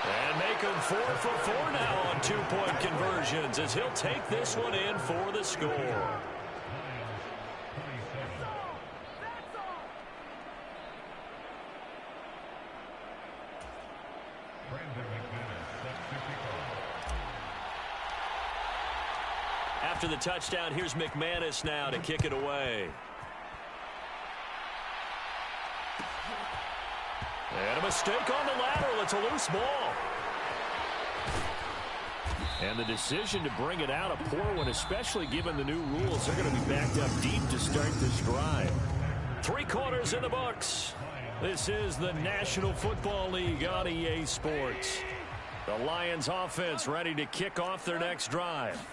And make him 4 for 4 now on 2-point conversions as he'll take this one in for the score. After the touchdown, here's McManus now to kick it away. And a mistake on the lateral. It's a loose ball. And the decision to bring it out, a poor one, especially given the new rules. They're going to be backed up deep to start this drive. 3 quarters in the books. This is the National Football League on EA Sports. The Lions offense ready to kick off their next drive.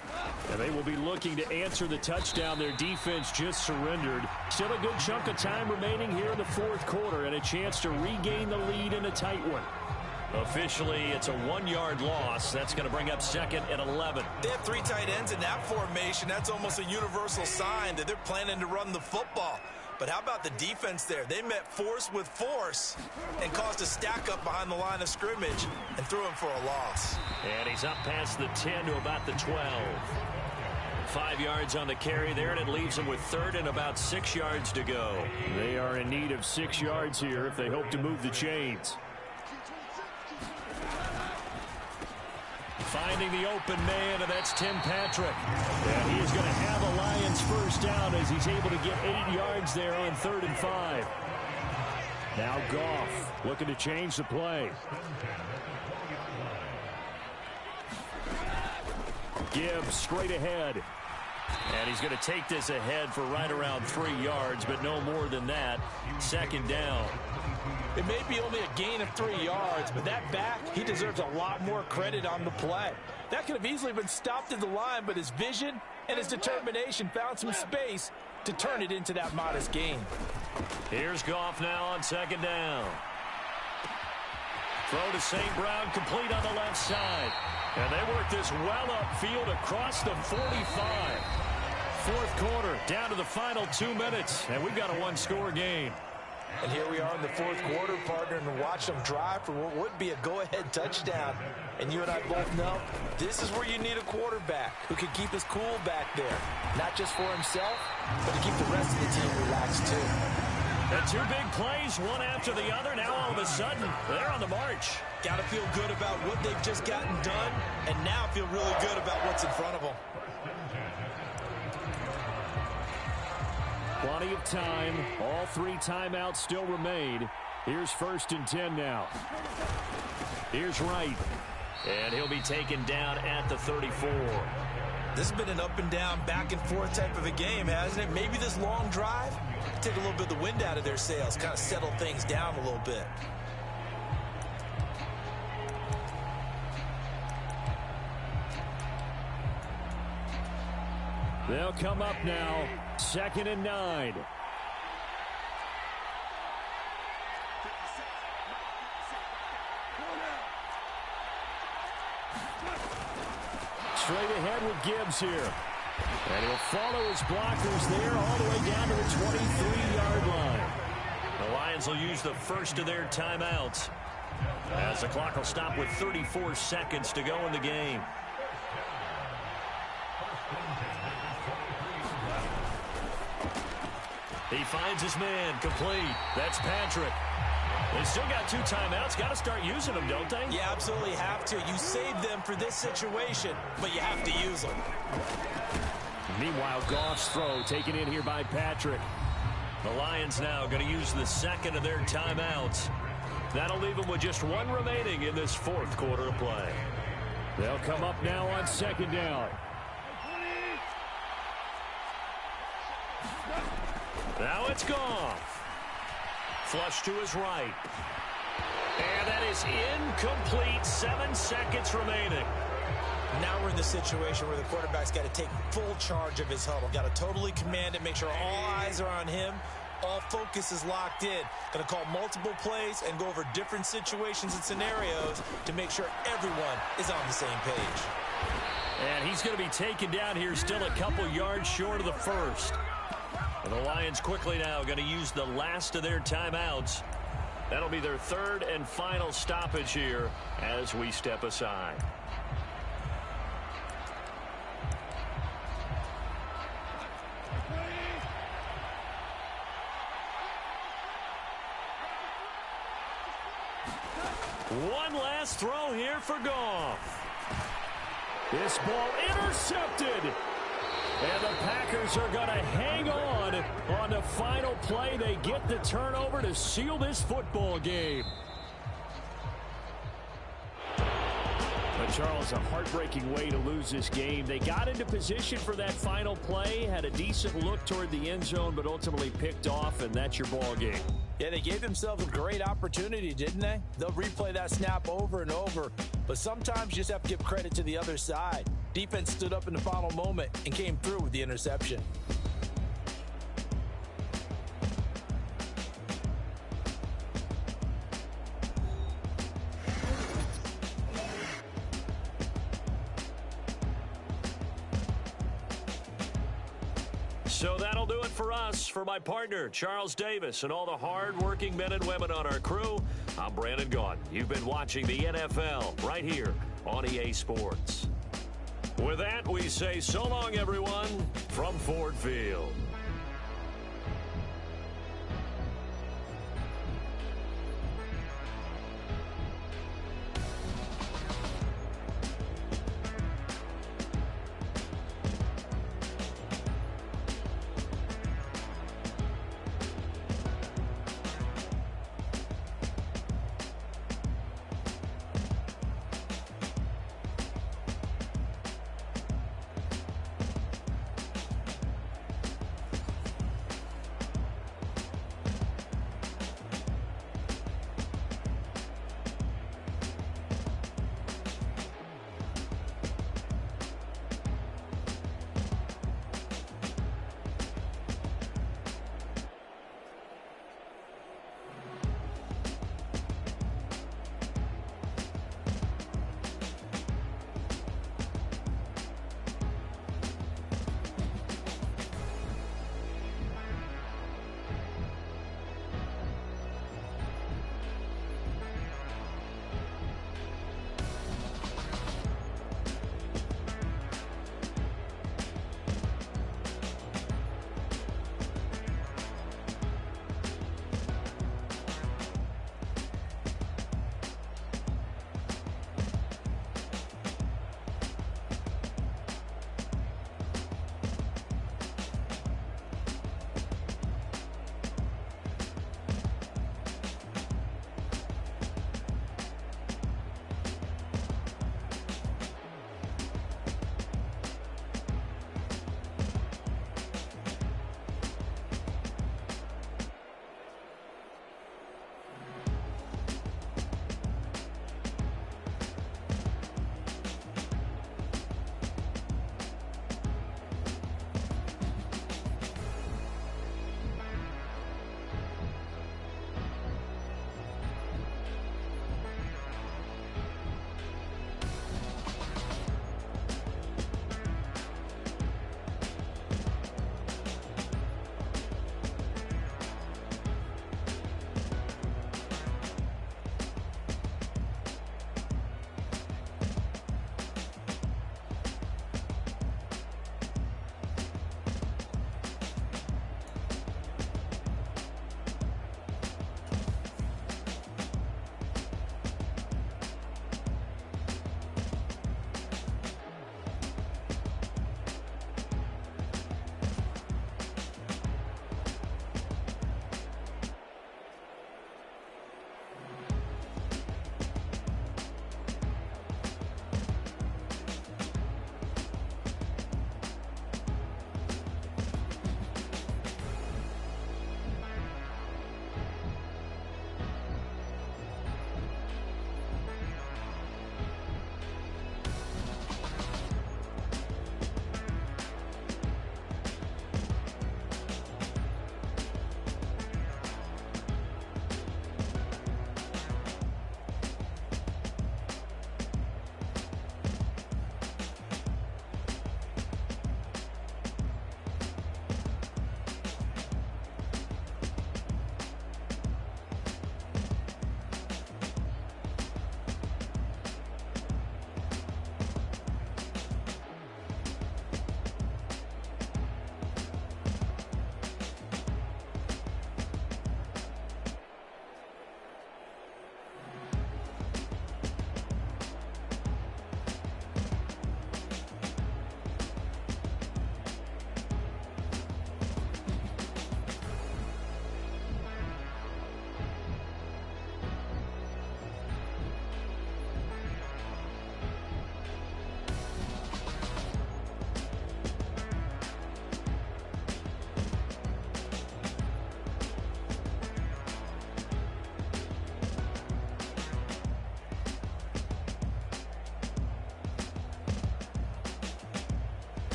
And they will be looking to answer the touchdown their defense just surrendered. Still a good chunk of time remaining here in the fourth quarter and a chance to regain the lead in a tight one. Officially, it's a 1-yard loss. That's going to bring up second and 11. They have 3 tight ends in that formation. That's almost a universal sign that they're planning to run the football. But how about the defense there? They met force with force and caused a stack up behind the line of scrimmage and threw him for a loss. And he's up past the 10 to about the 12. 5 yards on the carry there, and it leaves him with third and about 6 yards to go. They are in need of 6 yards here if they hope to move the chains. Finding the open man, and that's Tim Patrick. And he is going to have a Lions first down as he's able to get 8 yards there on 3rd and 5. Now Goff looking to change the play. Gibbs straight ahead. And he's going to take this ahead for right around 3 yards, but no more than that. 2nd down. It may be only a gain of 3 yards, but that back, he deserves a lot more credit on the play. That could have easily been stopped at the line, but his vision and his determination found some space to turn it into that modest gain. Here's Goff now on 2nd down. Throw to St. Brown, complete on the left side. And they work this well upfield across the 45. Fourth quarter, down to the final 2 minutes, and we've got a 1-score game. And here we are in the fourth quarter, partner, and watch them drive for what would be a go-ahead touchdown. And you and I both know this is where you need a quarterback who can keep his cool back there. Not just for himself, but to keep the rest of the team relaxed, too. And 2 big plays, one after the other. Now all of a sudden, they're on the march. Got to feel good about what they've just gotten done, and now feel really good about what's in front of them. Plenty of time. All 3 timeouts still remain. Here's 1st and 10 now. Here's Wright. And he'll be taken down at the 34. This has been an up and down, back and forth type of a game, hasn't it? Maybe this long drive take a little bit of the wind out of their sails, kind of settle things down a little bit. They'll come up now. 2nd and 9. Straight ahead with Gibbs here. And he'll follow his blockers there all the way down to the 23-yard line. The Lions will use the first of their timeouts, as the clock will stop with 34 seconds to go in the game. He finds his man, complete. That's Patrick. They still got 2 timeouts. Got to start using them, don't they? You absolutely have to. You save them for this situation, but you have to use them. Meanwhile, Goff's throw taken in here by Patrick. The Lions now going to use the 2nd of their timeouts. That'll leave them with just 1 remaining in this 4th quarter of play. They'll come up now on 2nd down. Now it's Goff. Flush to his right. And that is incomplete. 7 seconds remaining. Now we're in the situation where the quarterback's got to take full charge of his huddle. Got to totally command it, make sure all eyes are on him. All focus is locked in. Going to call multiple plays and go over different situations and scenarios to make sure everyone is on the same page. And he's going to be taken down here, still a couple yards short of the first. And the Lions quickly now going to use the last of their timeouts. That'll be their 3rd and final stoppage here as we step aside. One last throw here for Goff. This ball intercepted. And the Packers are going to hang on the final play. They get the turnover to seal this football game. But, Charles, a heartbreaking way to lose this game. They got into position for that final play, had a decent look toward the end zone, but ultimately picked off, and that's your ball game. Yeah, they gave themselves a great opportunity, didn't they? They'll replay that snap over and over, but sometimes you just have to give credit to the other side. Defense stood up in the final moment and came through with the interception. So that'll do it for us. For my partner, Charles Davis, and all the hard-working men and women on our crew, I'm Brandon Gaudin. You've been watching the NFL right here on EA Sports. With that, we say so long, everyone, from Ford Field.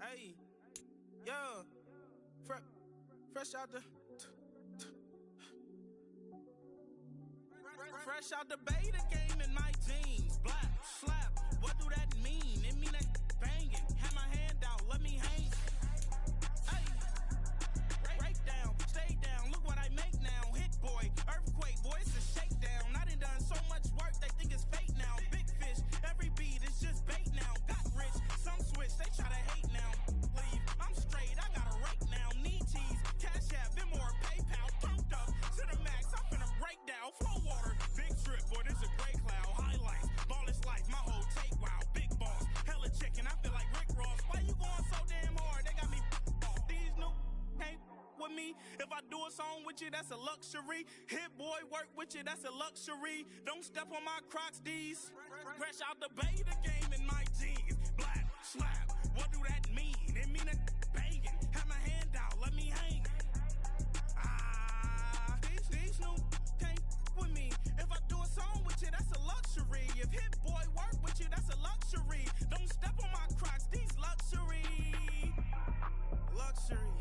Hey, yo, fresh out the fresh out the beta game in my jeans. Black slap, what do that mean? It mean that banging. Have my hand out, let me hang. Hey, break down, stay down. Look what I make now. Hit boy, earthquake, boy, it's a shakedown. I done so much work, they think it's fake now. Big fish, every beat is just bait now. Got rich, some switch, they try to hate now. Leave, I'm straight, I got a rake now. Need cheese, cash app, Venmo or PayPal. Pumped up to the max, I'm finna break down. Flow water, big trip, boy, this a gray cloud. Highlights, ball is life, my whole take, wow. Big boss, hella chicken, I feel like Rick Ross. Why you going so damn hard? They got me off. These new can't with me. If I do a song with you, that's a luxury. Hit boy, work with you, that's a luxury. Don't step on my Crocs, D's. Fresh out the beta game in my jeans. Black slap, what do that mean? It mean that banging. Have my hand out, let me hang. These new can't with me. If I do a song with you, that's a luxury. If Hit Boy work with you, that's a luxury. Don't step on my Crocs, these luxury. Luxury.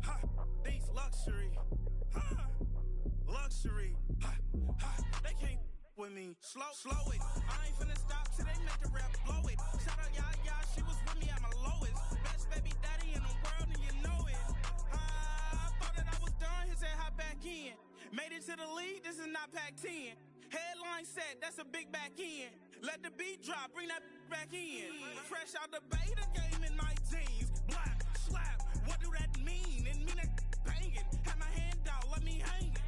Ha, these luxury. Ha, luxury. Ha, ha, they can't with me. Slow it. I ain't finna stop till they make the rap blow it. Shout out Yaya, she was with me at my lowest. Best baby daddy in the world and you know it. I thought that I was done, he said hop back in. Made it to the league, this is not Pac-10. Headline set, that's a big back end. Let the beat drop, bring that back in. Fresh out the beta game in my jeans. Black slap, what do that mean? It mean that banging. Have my hand out, let me hang it.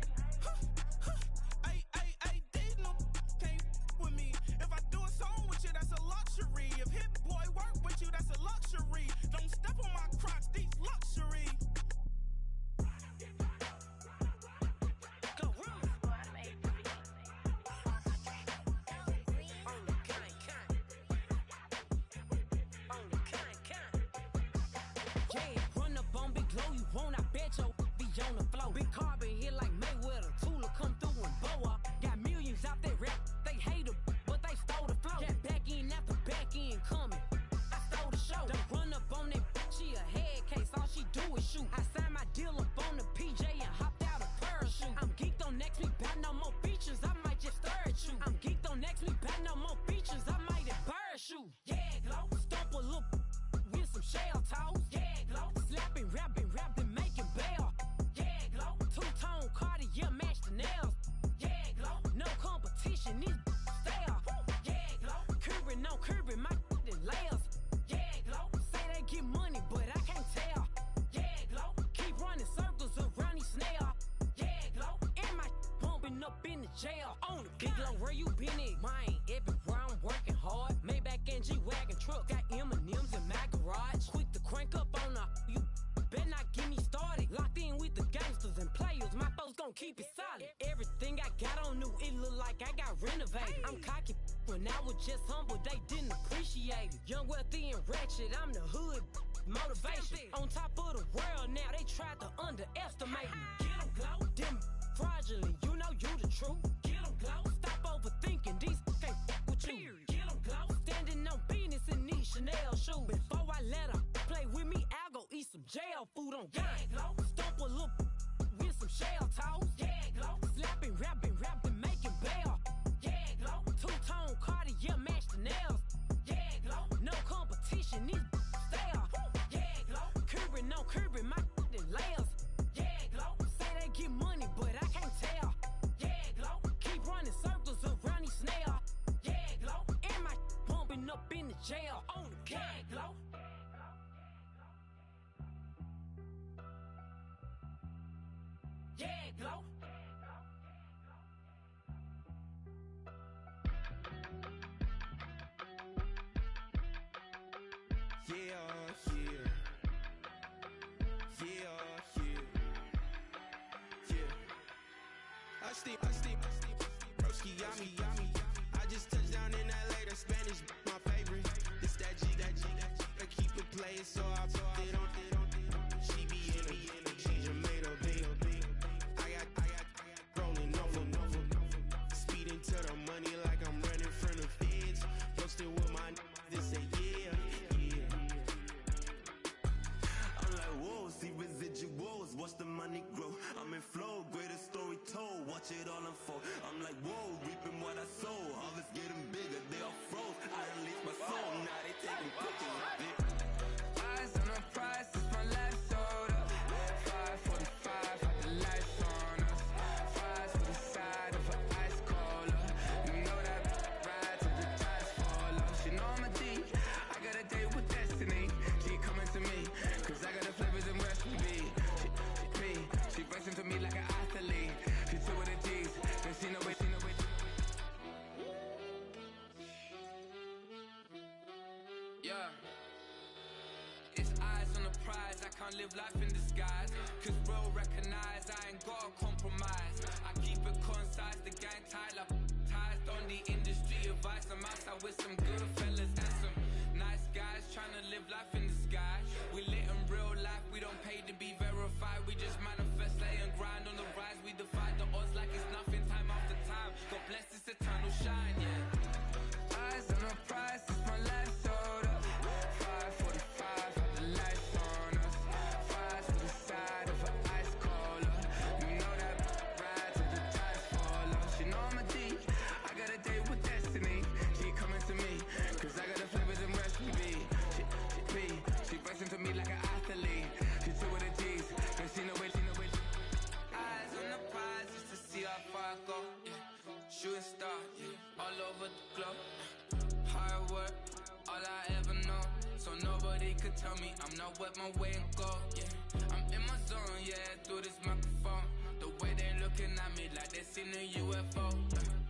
Ay, these no can't with me. If I do a song with you, that's a luxury. If Hit Boy work with you, that's a luxury. Don't step on my Crocs, these luxury. Big carbon hit like Mayweather, Tula come through and blow up. Got millions out there rap, they hate her, but they stole the flow. Got back in after back end coming, I stole the show. Don't run up on that, she a head case, all she do is shoot. I signed my deal up on the PJ and hopped out a parachute. I'm geeked on next week, bout no more features, I might just stir at you. I'm geeked on next week, bout no more features, I might embarrass you. Yeah, glow, stomp a little with some shell toes. Yeah, glow, slapping, rapping, making bail. Two-tone Cartier match the nails. Yeah, glow. No competition, these stale. Yeah, glow. Curbing, no curbing, my layers. Yeah, glow. Say they get money, but I can't tell. Yeah, glow. Keep running circles around these snail. Yeah, glow. And my bumping up in the jail. On the big glow, where you been at? Mine, everywhere I'm working hard. Maybach and G-Wagon truck. Got M&M's in my garage. Quick to crank up on you. Better not get me started. Locked in with the gangsters and players. My folks gon' keep it solid. Everything I got on new, it look like I got renovated. I'm cocky when I was just humble, they didn't appreciate it. Young, wealthy, and ratchet, I'm the hood motivation. On top of the world now, they tried to underestimate me. Get 'em, glow. Them fraudulent, you know you the truth. Get 'em, glow. Stop overthinking, these can't fuck with you. Get 'em, glow. Standing on business in these Chanel shoes. Before I let her play with me, I'll go eat some jail food on gang. Glow. Stomp a little with some shell toes. Yeah, glow. Slapping, rapping, making bail. Yeah, glow. Two-tone Cartier match the nails. Yeah, glow. No competition, these stale. Yeah, glow. Curbing, no curbing, my layers. Yeah, glow. Say they get money, but I can't tell. Yeah, glow. Keep running circles around these snail. Yeah, glow. And my bumping up in the jail. On the gang, glow. Yeah, glow. Yeah. I steam, broski, yummy. I just touched down in LA, the Spanish, my favorite. This that G, I keep it playing, so I put it on. She be in it, she just made a big. I got rolling over, speeding to the money like I'm running from the feds. Posted with my this say yeah. can't live life in disguise. Cause bro, recognize I ain't gotta compromise. I keep it concise, the gang tight like ties. On the industry advice, I'm outside with some good fellas and some nice guys trying to live life in the sky. We lit in real life, we don't pay to be verified. We just manifest, lay and grind on the rise. We defy the odds like it's nothing, time after time. God bless this eternal shine, yeah. Eyes on the prize, it's my last order. 5:45, have the lights on us. Fires to the side of an ice caller. You know that ride till the dice fall off. She know I'm a G, I got a date with destiny. She coming to me, cause I got the flavors and recipe. She bustin' to me like an athlete. She two with the G's, and she know it. Eyes on the prize just to see how far I go. Yeah. Shooting star, yeah. All over the globe. Hard work, all I ever know. So nobody could tell me I'm not wet my way and go. Yeah, I'm in my zone, yeah, through this microphone. The way they looking at me like they seen a UFO.